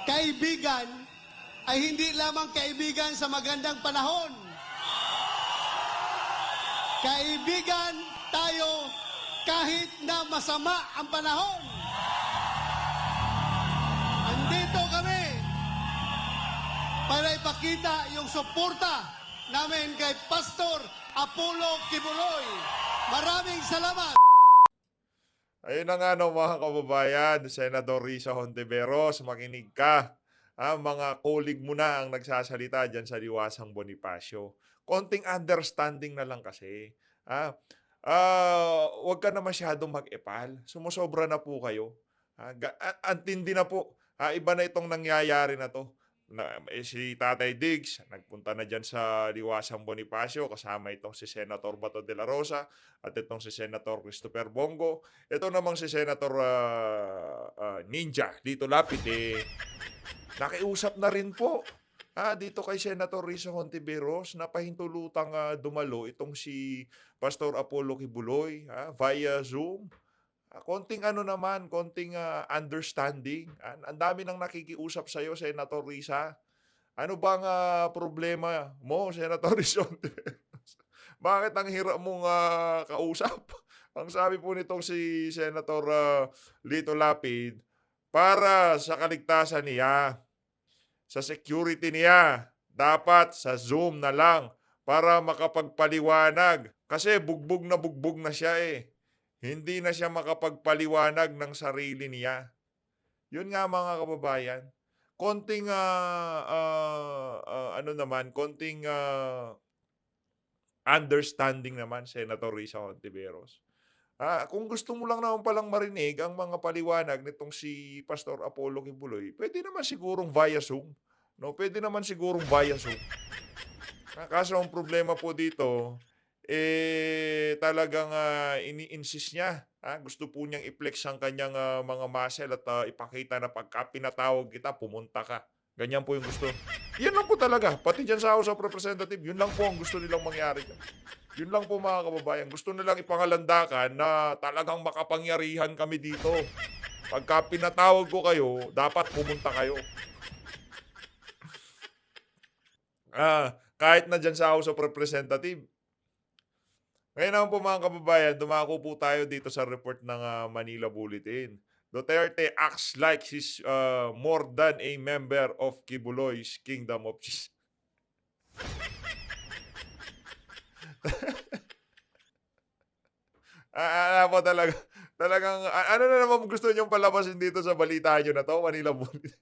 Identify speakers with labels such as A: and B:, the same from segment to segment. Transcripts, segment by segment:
A: kaibigan ay hindi lamang kaibigan sa magandang panahon. Kaibigan tayo kahit na masama ang panahon. Andito kami para ipakita yung suporta namin kay Pastor Apollo Kibuloy. Maraming salamat.
B: Ayun na nga no, mga kababayan, Senador Risa Hontiveros, makinig ka. Mga colleague mo na ang nagsasalita dyan sa Liwasang Bonifacio. Konting understanding na lang kasi. Huwag ka na masyadong mag-epal. Sumusobra na po kayo. Antindi na po. Iba na itong nangyayari na to. Si Tatay Diggs, nagpunta na dyan sa Liwasang Bonifacio, kasama itong si Senator Bato de la Rosa at itong si Senator Christopher Bongo. Ito namang si Senator Ninja, Lito Lapid, nakiusap na rin po dito kay Senator Risa Hontiveros na pahintulutang dumalo itong si Pastor Apollo Kibuloy via Zoom. Konting konting understanding. Ang dami nang nakikiusap sa iyo, Senator Risa. Ano bang problema mo, Senator Risa Hontiveros? Bakit ang hirap mong kausap? Ang sabi po nitong si Senator Lito Lapid, para sa kaligtasan niya, sa security niya, dapat sa Zoom na lang para makapagpaliwanag. Kasi bugbog na siya eh. Hindi na siya makapagpaliwanag ng sarili niya. Yun nga mga kababayan. Konting konting understanding naman, Senator Risa Hontiveros. Kung gusto mo lang naman palang marinig ang mga paliwanag nitong si Pastor Apollo Kibuloy, pwede naman sigurong via Zoom. No? Pwede naman sigurong via Zoom. Kaso ang problema po dito, talagang ini-insist niya. Gusto po niyang i-flex ang kanyang mga muscle at ipakita na pagka pinatawag kita, pumunta ka. Ganyan po yung gusto. Yan lang po talaga. Pati dyan sa House of Representatives, yun lang po ang gusto nilang mangyari dyan. Yun lang po mga kababayan. Gusto nilang ipangalandakan na talagang makapangyarihan kami dito. Pagka pinatawag ko kayo, dapat pumunta kayo. Kahit na dyan sa House of Representatives. Ngayon naman po mga kababayan, dumako po tayo dito sa report ng Manila Bulletin. Duterte acts like he's more than a member of Kibuloy's Kingdom of Cheese. Po talagang, ano na naman gusto niyong palabasin dito sa balita nyo na to, Manila Bulletin?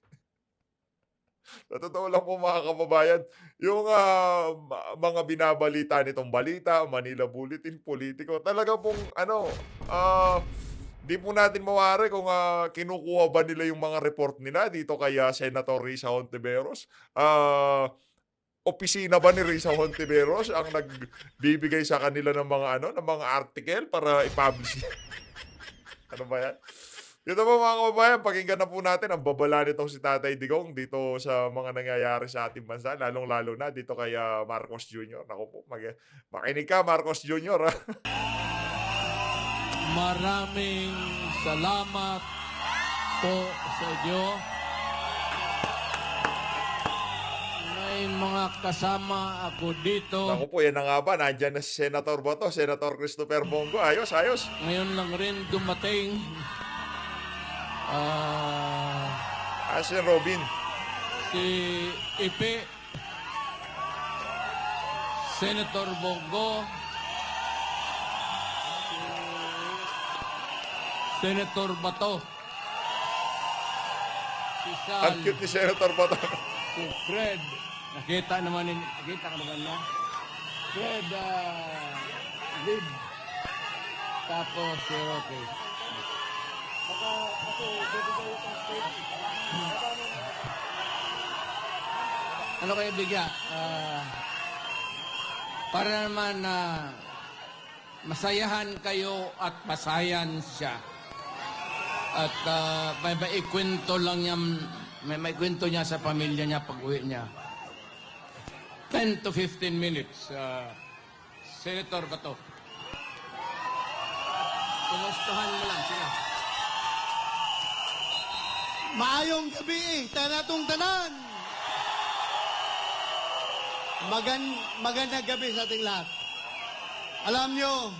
B: Sa totoo lang po mga kababayan, yung mga binabalita nitong balita, Manila Bulletin, politiko, talaga pong di po natin mawari kung kinukuha ba nila yung mga report nila dito kay Senator Risa Hontiveros. Opisina ba ni Risa Hontiveros ang nagbibigay sa kanila ng mga article para i-publish? Ano ba yan? Dito po mga kababayan, pakinggan na po natin ang babala nitong si Tatay Digong dito sa mga nangyayari sa ating bansa, lalong-lalo na dito kay Marcos Jr. Naku po, makinig ka Marcos Jr.
C: Maraming salamat po sa inyo. May mga kasama ako dito.
B: Naku po, yan na nga ba? Nandyan na si Senator Bato, Senator Christopher Bongo. Ayos.
C: Ngayon lang rin dumating.
B: Si Robin.
C: Si Ipe. Senator Bongo. Senator Bato. Si Sal.
B: Ang cute ni Senator Bato.
C: Si Fred. Nakita ka naman na. Fred, Lib. Tapos si Roque. Ano kayo bigyan? Para naman masayahan kayo at masayan siya. At may maikwento lang niya, may maikwento niya sa pamilya niya pag uwi niya. 10 to 15 minutes. Senator Bato. Kumustahan mo lang sila.
A: Maayong gabi, tanatong tanan. Magandang gabi sa ating lahat. Alam nyo,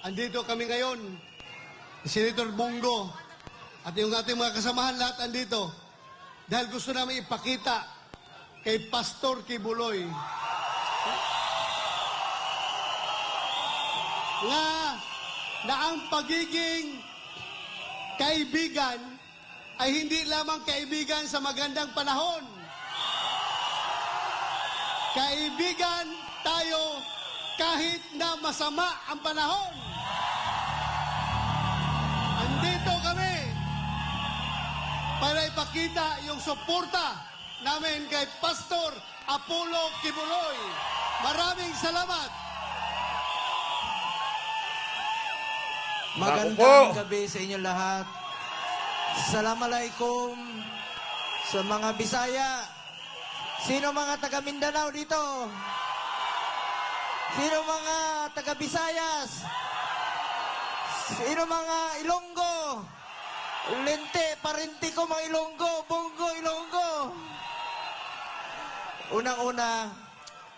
A: andito kami ngayon, Senator Bongo, at yung ating mga kasamahan lahat andito, dahil gusto namin ipakita kay Pastor Kibuloy na ang pagiging kaibigan ay hindi lamang kaibigan sa magandang panahon. Kaibigan tayo kahit na masama ang panahon. Andito kami para ipakita yung suporta namin kay Pastor Apollo Kibuloy. Maraming salamat.
D: Magandang gabi sa inyo lahat. Assalamualaikum sa mga Bisaya. Sino mga taga Mindanao dito? Sino mga taga Visayas? Sino mga Ilonggo? Lente, parinti ko mga Ilonggo, Bongo, Ilonggo. Unang-una,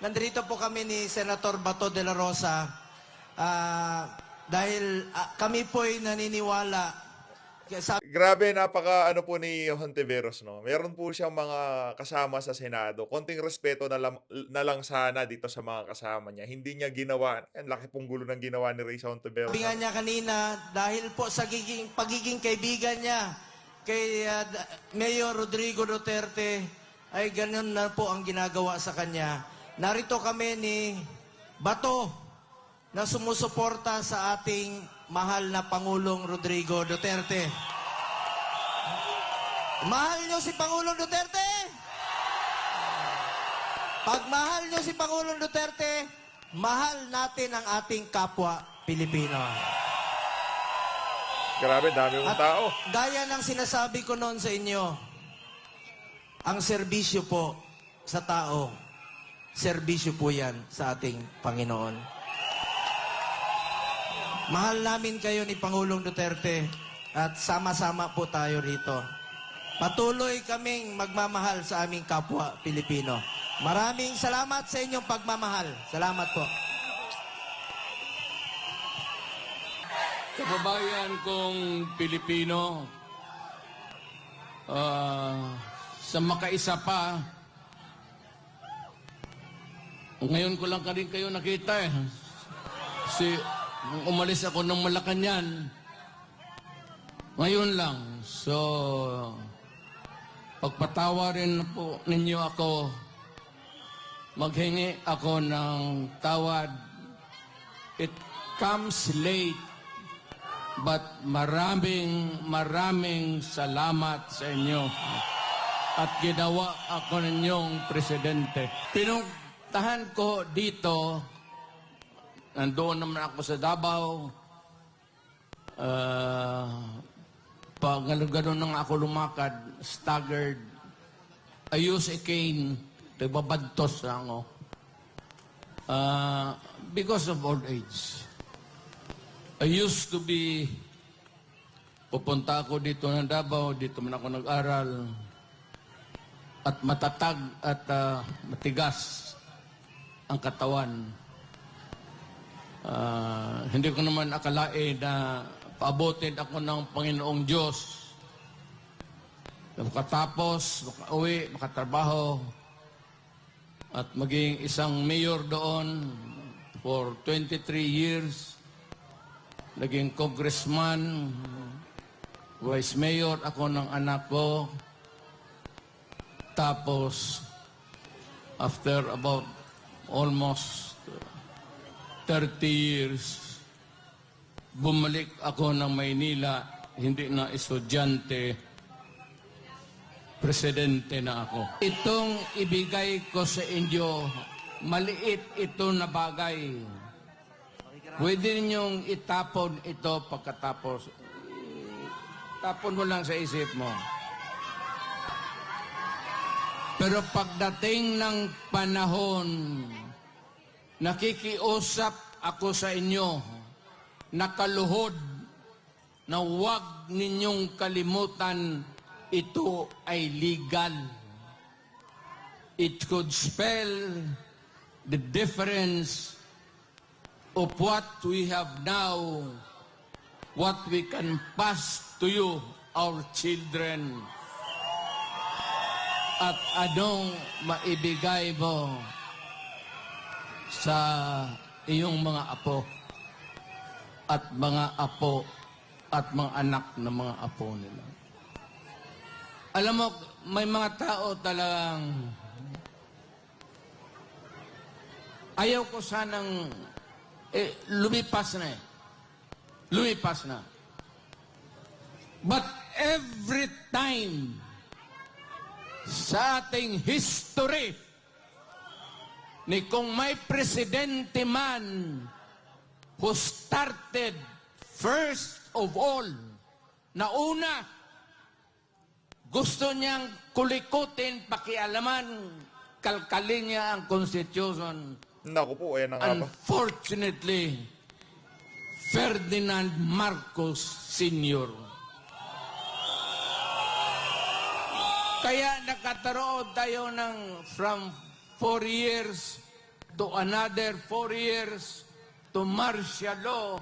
D: nandito po kami ni Senator Bato de la Rosa. Dahil kami po'y naniniwala.
B: Grabe, napaka ano po ni Hontiveros, no? Meron po siyang mga kasama sa Senado. Konting respeto na lang sana dito sa mga kasama niya. Hindi niya ginawa. Ang laki pong gulo ng ginawa ni Risa Hontiveros.
D: Sabi nga niya kanina, dahil po sa pagiging kaibigan niya kay Mayor Rodrigo Duterte, ay ganun na po ang ginagawa sa kanya. Narito kami ni Bato na sumusuporta sa ating mahal na Pangulong Rodrigo Duterte. Mahal niyo si Pangulong Duterte? Pag mahal niyo si Pangulong Duterte, mahal natin ang ating kapwa Pilipino.
B: Grabe, dami mong tao.
D: Gaya ng sinasabi ko noon sa inyo, ang serbisyo po sa tao, serbisyo po yan sa ating Panginoon. Mahal namin kayo ni Pangulong Duterte at sama-sama po tayo rito. Patuloy kaming magmamahal sa aming kapwa Pilipino. Maraming salamat sa inyong pagmamahal. Salamat po.
C: Kababayan kong Pilipino, sa makaisa pa, ngayon ko lang ka rin kayo nakita eh. Nung umalis ako ng Malacanang, ngayon lang. So, pagpatawarin po ninyo ako, maghingi ako ng tawad. It comes late, but maraming salamat sa inyo. At ginawa ako ninyong presidente. Pinuntahan ko dito, nandoon naman ako sa Davao. Pag gano'n nang ako lumakad, staggered, I use a cane, nagbabadtos na ako. Because of old age. I used to be, pupunta ako dito ng Davao, dito man ako nag-aral, at matatag at matigas ang katawan. Hindi ko naman akalain na paabotin ako ng Panginoong Diyos. Makatapos, makauwi, makatrabaho, at maging isang mayor doon for 23 years. Naging congressman, vice mayor ako ng anak ko. Tapos, after about almost 30 years, bumalik ako ng Maynila, hindi na estudyante, presidente na ako. Itong ibigay ko sa inyo, maliit ito na bagay. Pwede ninyong itapon ito pagkatapos. Tapon mo lang sa isip mo. Pero pagdating ng panahon, nakikiusap ako sa inyo, nakaluhod, na huwag ninyong kalimutan ito ay legal. It could spell the difference of what we have now, what we can pass to you, our children, at anong maibigay mo sa iyong mga apo at mga apo at mga anak ng mga apo nila. Alam mo, may mga tao talagang ayaw ko sanang lumipas na eh. Lumipas na. But every time sa ating history ni kung may presidente man who started first of all, na una, gusto niyang kulikutin, pakialaman, kalkalin niya ang Constitution.
B: Naku po, ayan na nga ba?
C: Unfortunately, Ferdinand Marcos Sr. Kaya nakataroon tayo ng from 4 years to another 4 years to martial law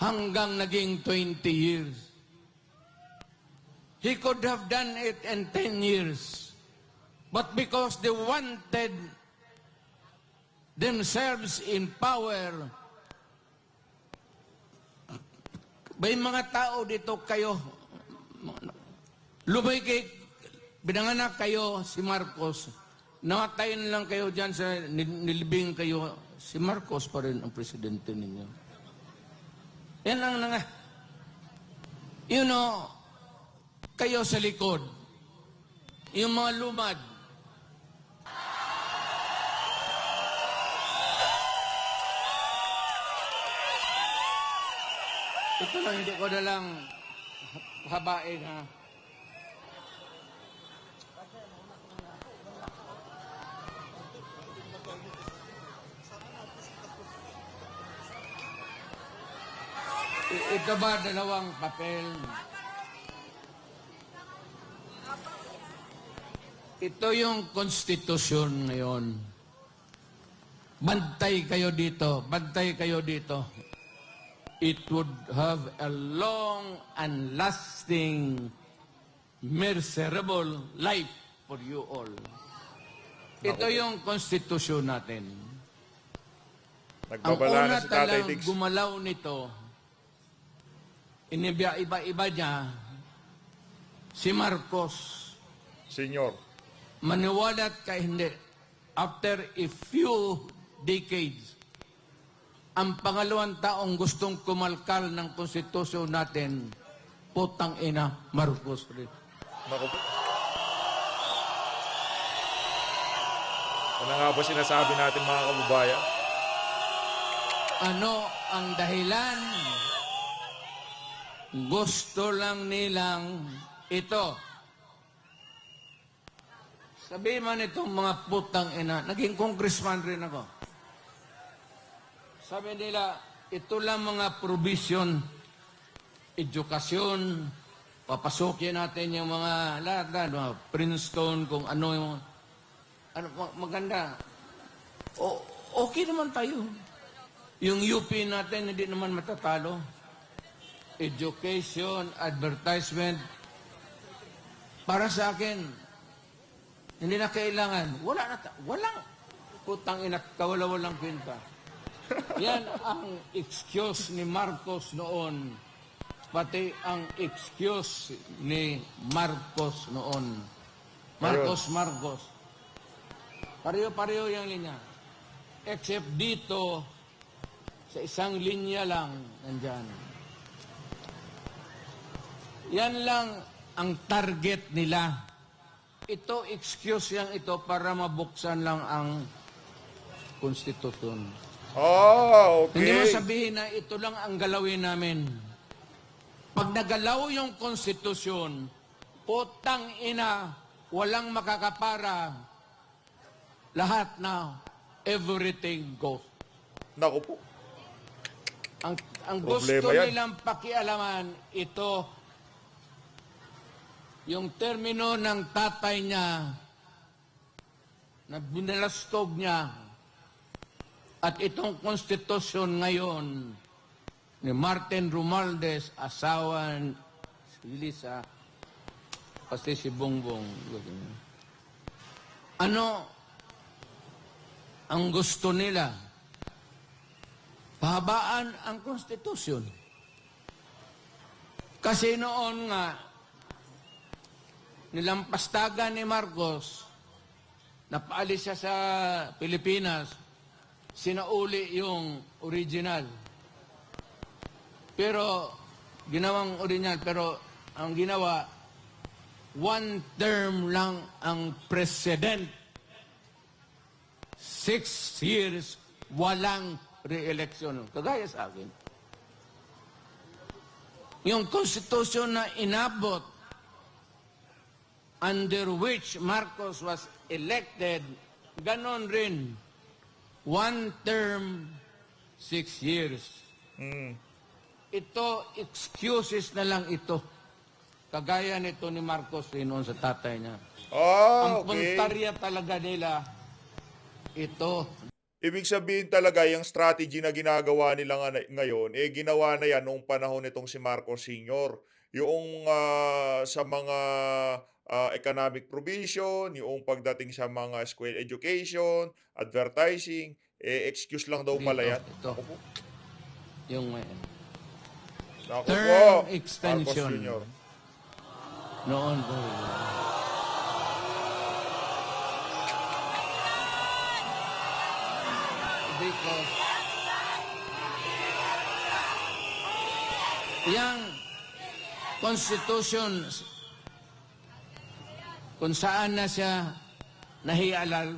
C: hanggang naging 20 years. He could have done it in 10 years. But because they wanted themselves in power, may mga tao dito kayo, binanganak kayo si Marcos, namatayin lang kayo dyan sa nilibing kayo, si Marcos pa rin ang presidente ninyo. Yan lang na nga. You know, kayo sa likod, yung mga lumad, ito lang, hindi ko na lang habain, ha. Ito ba dalawang papel? Ito yung konstitusyon ngayon. Bantay kayo dito. Bantay kayo dito. It would have a long and lasting, miserable life for you all. Ito yung konstitusyon natin. Ang
B: Nagbabala
C: una
B: na si Tatay
C: talang
B: Diggs.
C: gumalaw nito, iba-iba niya, si Marcos.
B: Senyor.
C: Maniwalat ka hindi. After a few decades, ang pangalawang taong gustong kumalkal ng konstitusyon natin, putang ina, Marcos rin.
B: Naku po. Ano nga ba sinasabi natin mga kababayan?
C: Ano ang dahilan? Gusto lang nilang ito. Sabi man itong mga putang ina, naging congressman rin ako. Sabi nila, ito lang mga provision, edukasyon, papasukin natin yung mga lahat, mga Princeton, kung ano yung maganda. Okay naman tayo. Yung UP natin, hindi naman matatalo. Education, advertisement. Para sa akin, hindi na kailangan. Walang putang ina, walang kwenta. Yan ang excuse ni Marcos noon. Pati ang excuse ni Marcos noon. Marcos. Pareho-pareho yung linya. Except dito, sa isang linya lang, nandyan. Yan lang ang target nila. Ito, excuse yan ito para mabuksan lang ang konstitusyon.
B: Oh, okay.
C: Hindi mo sabihin na ito lang ang galawin namin. Pag nagalaw yung konstitusyon, putang ina, walang makakapara. Lahat na, everything goes.
B: Naku po.
C: Ang
B: Problema
C: gusto
B: yan.
C: nilang pakialaman, ito, yung termino ng tatay niya na binalastog niya at itong konstitusyon ngayon ni Martin Romualdez, asawa si Lisa, pati si Bongbong. Ano ang gusto nila? Pahabaan ang konstitusyon. Kasi noon nga, nilampastagan ni Marcos, napaalis siya sa Pilipinas, sinauli yung original. Pero, ginawang original, pero ang ginawa, one term lang ang president. 6 years, walang re-election. Kagaya sa akin. Yung konstitusyon na inabot, under which Marcos was elected, ganon rin. One term, 6 years. Ito, excuses na lang ito. Kagaya nito ni Marcos rin noon sa tatay niya. Ang puntarya talaga nila, ito.
B: Ibig sabihin talaga, yung strategy na ginagawa nila ngayon, ginawa na yan noong panahon nitong si Marcos Sr. Yung sa mga economic provision, yung pagdating sa mga school education, advertising, excuse lang daw pala yan.
C: Ito.
B: Ako po.
C: Yung
B: Naku
C: term
B: po,
C: extension.
B: Marcos Sr.
C: Noon po. Because yang constitution kung saan na siya nahialal,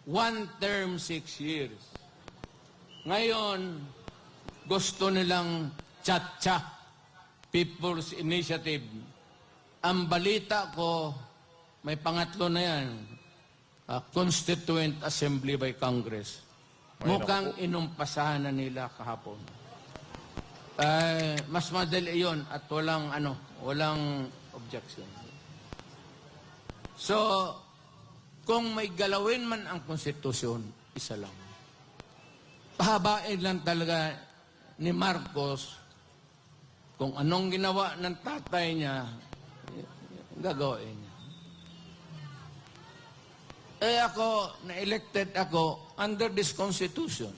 C: one term, 6 years. Ngayon, gusto nilang tsa-tsa, People's Initiative. Ang balita ko, may pangatlo na yan, Constituent Assembly by Congress. Mukhang inumpasahan na nila kahapon. Mas madali yun at walang objection. So, kung may galawin man ang konstitusyon, isa lang. Pahabain lang talaga ni Marcos kung anong ginawa ng tatay niya, gagawin niya. Ako, na-elected ako under this constitution.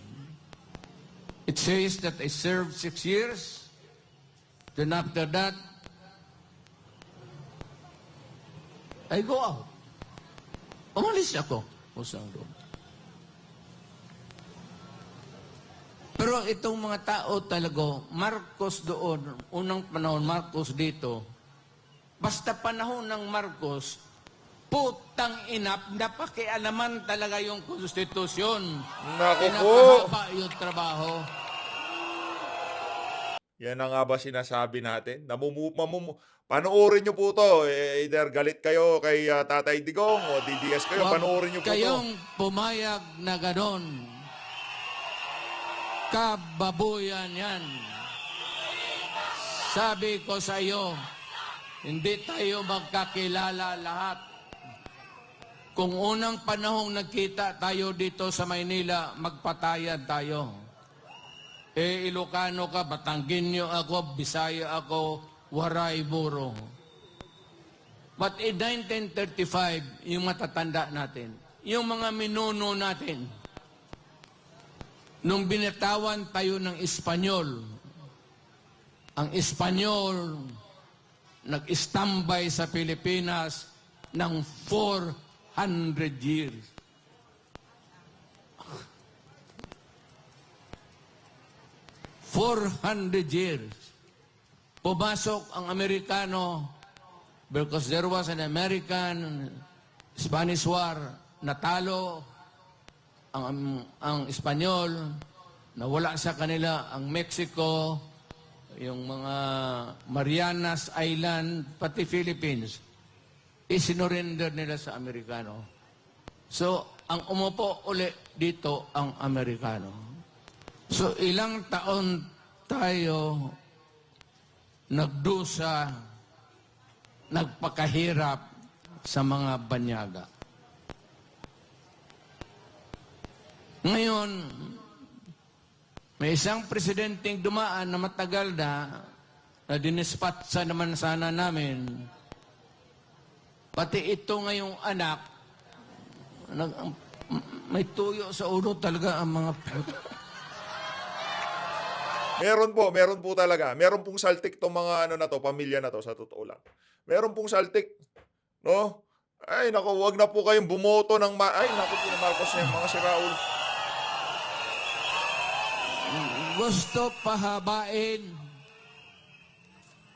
C: It says that I served 6 years. Then after that, I go out. Umalis ako. Usang doon. Pero itong mga tao talaga, Marcos doon, unang panahon, Marcos dito, basta panahon ng Marcos, putang ina, napakialaman talaga yung konstitusyon.
B: Naku po.
C: Pinapahaba yung trabaho.
B: Yan na nga ba sinasabi natin? Panoorin nyo po to. Either galit kayo kay Tatay Digong o DDS kayo, panoorin nyo po to.
C: Kayong pumayag na ganon, kababuyan yan. Sabi ko sa iyo, hindi tayo magkakilala lahat. Kung unang panahong nagkita tayo dito sa Maynila, magpatayan tayo. Ilocano ka, Batanggenyo ako, Bisaya ako, Waray, Buro. But in 1935, yung matatanda natin, yung mga minuno natin, nung binatawan tayo ng Espanyol, ang Espanyol nag-istambay sa Pilipinas ng 400 years. $400. Pumasok ang Amerikano because there was an American-Spanish War. Natalo ang Espanyol. Nawala sa kanila ang Mexico, yung mga Marianas Island, pati Philippines. Isinurrender nila sa Amerikano. So, ang umupo uli dito ang Amerikano. So, ilang taon tayo nagdusa nagpakahirap sa mga banyaga. Ngayon, may isang presidenteng dumaan na matagal na dinispatsa naman sana namin. Pati ito ngayong anak, may tuyo sa ulo talaga ang mga
B: Meron po talaga. Meron pong saltik tong mga ano na to, pamilya na to, sa totoo lang. Meron pong saltik, no? Ay, naku, wag na po kayong bumoto ng ay, naku po yung Marcos na yung mga si Raul.
C: gusto pahabain.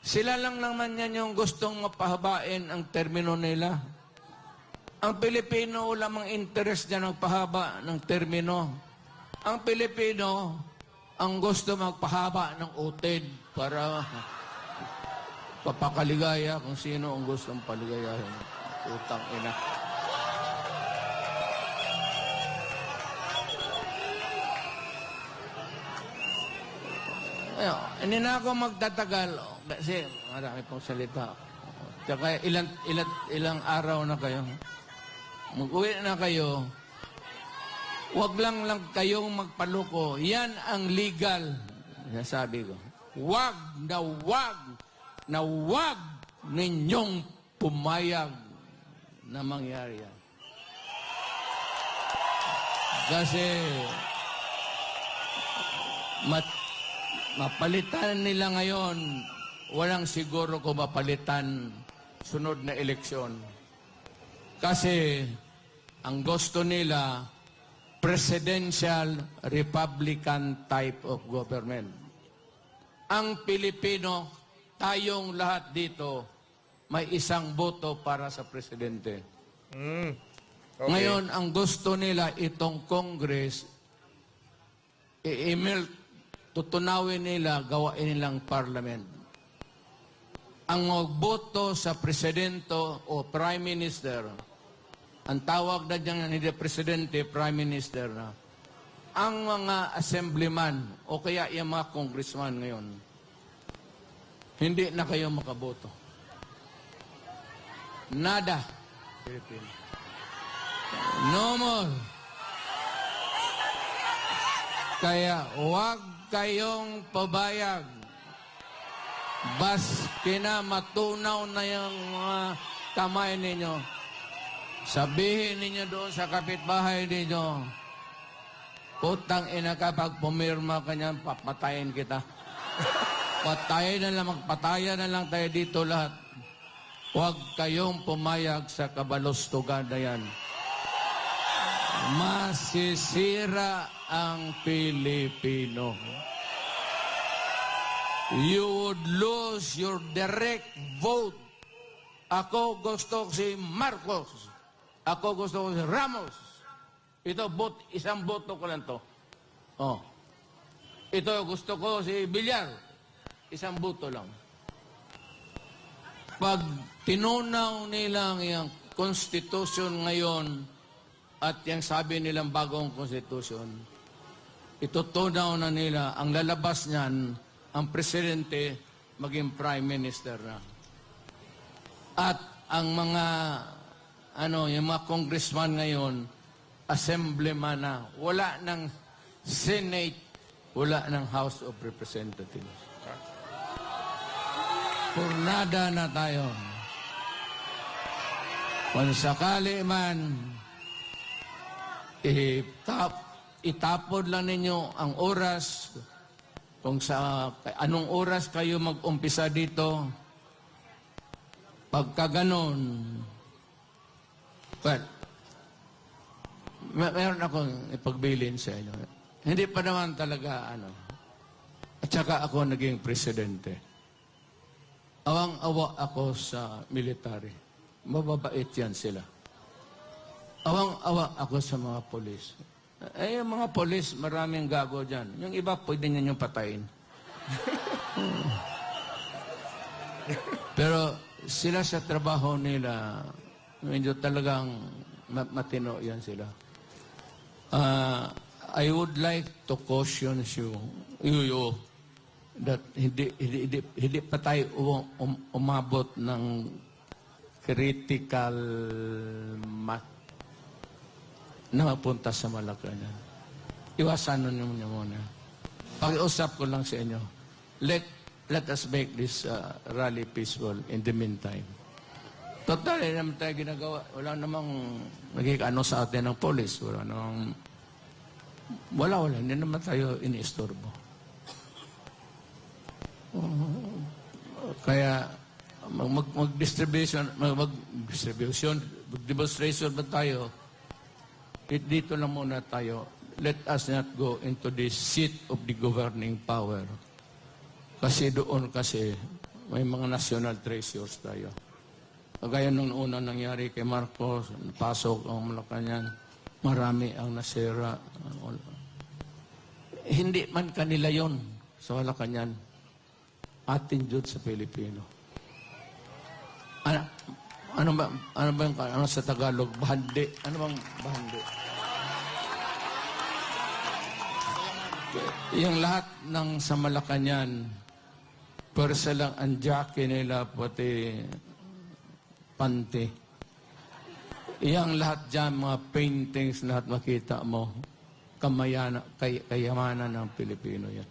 C: Sila lang naman yan yung gustong mapahabain ang termino nila. Ang Pilipino, wala mang interest dyan magpahaba ng termino. Ang Pilipino, ang gusto magpahaba ng utid para papakaligaya kung sino ang gustong paligayahin. Utang ina. Ayun, hindi na ako magtatagal kasi marami pong salita. Tsaka ilang araw na kayo. Mag-uwi na kayo. Huwag lang kayong magpaluko. Yan ang legal. Sabi ko. Huwag na huwag ninyong pumayag na mangyari yan. Kasi mapalitan nila ngayon, walang siguro kung mapalitan sunod na eleksyon. Kasi ang gusto nila, presidential Republican type of government. Ang Pilipino, tayong lahat dito, may isang boto para sa presidente.
B: Okay.
C: Ngayon, ang gusto nila, itong Congress, i-email, tutunawin nila, gawain nilang parliament. Ang magboto sa presidente o prime minister, ang tawag na dyan hindi presidente, prime minister na, ang mga assemblyman o kaya yung mga congressman ngayon, hindi na kayo makaboto. Nada. No more. Kaya huwag kayong pabayag. Bas matunaw na yung mga kamay ninyo. Sabihin ninyo doon sa kapitbahay ninyo, putang ina ka, pag pumirma ka niyan, papatayin kita. Patayin na lang, magpatayan na lang tayo dito lahat. Huwag kayong pumayag sa kabalostugan na yan. Masisira ang Pilipino. You would lose your direct vote. Ako gusto ko si Marcos. Ako gusto ko si Ramos. Ito, isang boto ko lang to. Oh. Ito, gusto ko si Villar. Isang boto lang. Pag tinunaw nilang yung constitution ngayon at yung sabi nilang bagong constitution, itutunaw na nila, ang lalabas niyan, ang presidente maging prime minister na. At ang mga yung mga congressman ngayon, assemblyman na. Wala ng Senate, wala ng House of Representatives. Purnada na tayo. Kung sakali man, itapod lang ninyo ang oras. Kung sa anong oras kayo mag-umpisa dito, pagka ganon, well, meron akong ipagbilin sa inyo. Hindi pa naman talaga, at saka ako naging presidente. Awang-awa ako sa military. Mababait yan sila. Awang-awa ako sa mga polis. Yung mga polis, maraming gago dyan. Yung iba, pwede niyo patayin. Pero sila sa trabaho nila, medyo talagang matino yan sila. I would like to caution you that hindi pa tayo umabot ng critical na mapunta sa Malacañang. Iwasan niyo muna. Pag-usap ko lang sa inyo. Let us make this rally peaceful in the meantime. Total, hindi naman tayo ginagawa. Wala namang nagkikano sa atin ng polis. Wala. Hindi naman tayo iniistorbo. Kaya, mag-demonstration ba tayo? Dito lang muna tayo. Let us not go into the seat of the governing power. Kasi doon may mga national treasures tayo. Kagaya nung unang nangyari kay Marcos, pasok ang Malacañang, marami ang nasira. Hindi man kanila yon sa Malacañang. Atin Diyos sa Pilipino. Ano ba yung sa Tagalog? Bahandi. Ano bang bahandi? Yung lahat ng sa Malacañang, persa lang ang jockey nila, pati panty. Iyang lahat dyan, mga paintings, lahat makita mo, kayamanan ng Pilipino yan.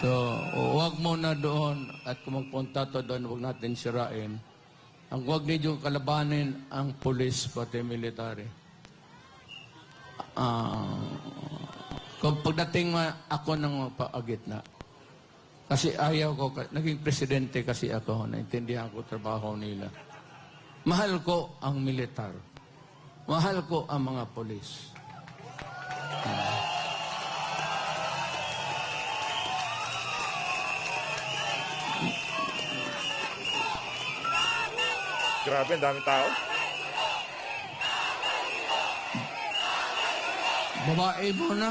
C: So, huwag muna doon at kung magpunta to doon, huwag natin sirain. Ang huwag niyo kalabanin ang pulis pati military. Kung pagdating ako ng paagitna, kasi ayaw ko, naging presidente kasi ako, naintindihan ko trabaho nila. Mahal ko ang militar. Mahal ko ang mga polis.
B: Grabe, ang daming tao.
C: Babae mo na.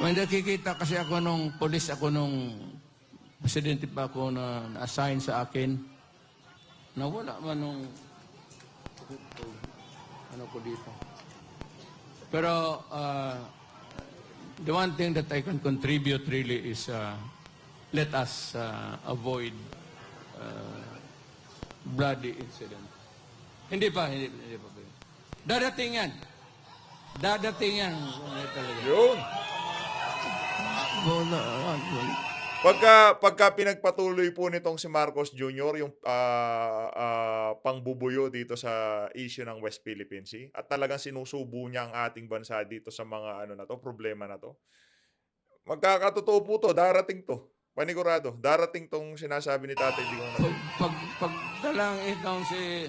C: May nakikita kasi ako nung polis, ako nung presidente pa ako na na-assign sa akin. Nawala man nung ano ko dito. Pero the one thing that I can contribute really is let us avoid bloody incident. Hindi pa. Dadating yan.
B: Yun. Pagka pinagpatuloy po nitong si Marcos Jr. yung pangbubuyo dito sa issue ng West Philippine Sea at talagang sinusubo niya ang ating bansa dito sa mga problema na to. Magkakatotoo po to, darating to. Panigurado, darating tong sinasabi ni Tatay Digong na.
C: Pag dalang itong si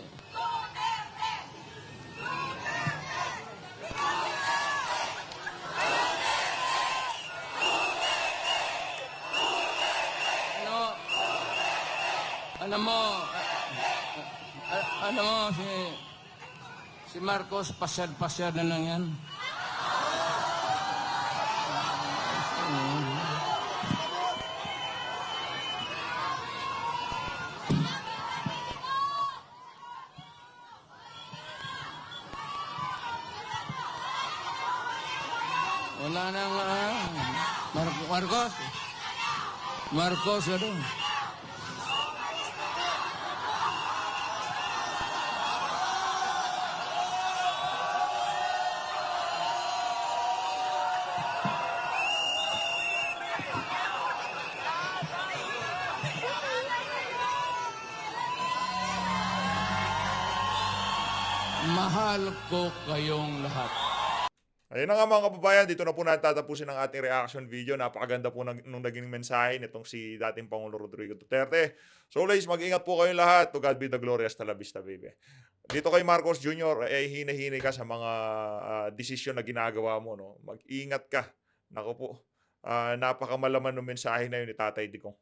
C: alam mo, si Marcos, pasyal na lang yan. Wala nang Marcos, ano? Mahal ko kayong lahat.
B: Ayun na nga mga kababayan, dito na po natatapusin ang ating reaction video. Napakaganda po nung naging mensahe nitong si dating Pangulo Rodrigo Duterte. So ladies, mag-ingat po kayong lahat. To God be the glory, hasta la vista, baby. Dito kay Marcos Jr., hinahinay ka sa mga desisyon na ginagawa mo. No? Mag-ingat ka. Naku po, napakamalaman ng mensahe na yun ni Tatay Digong.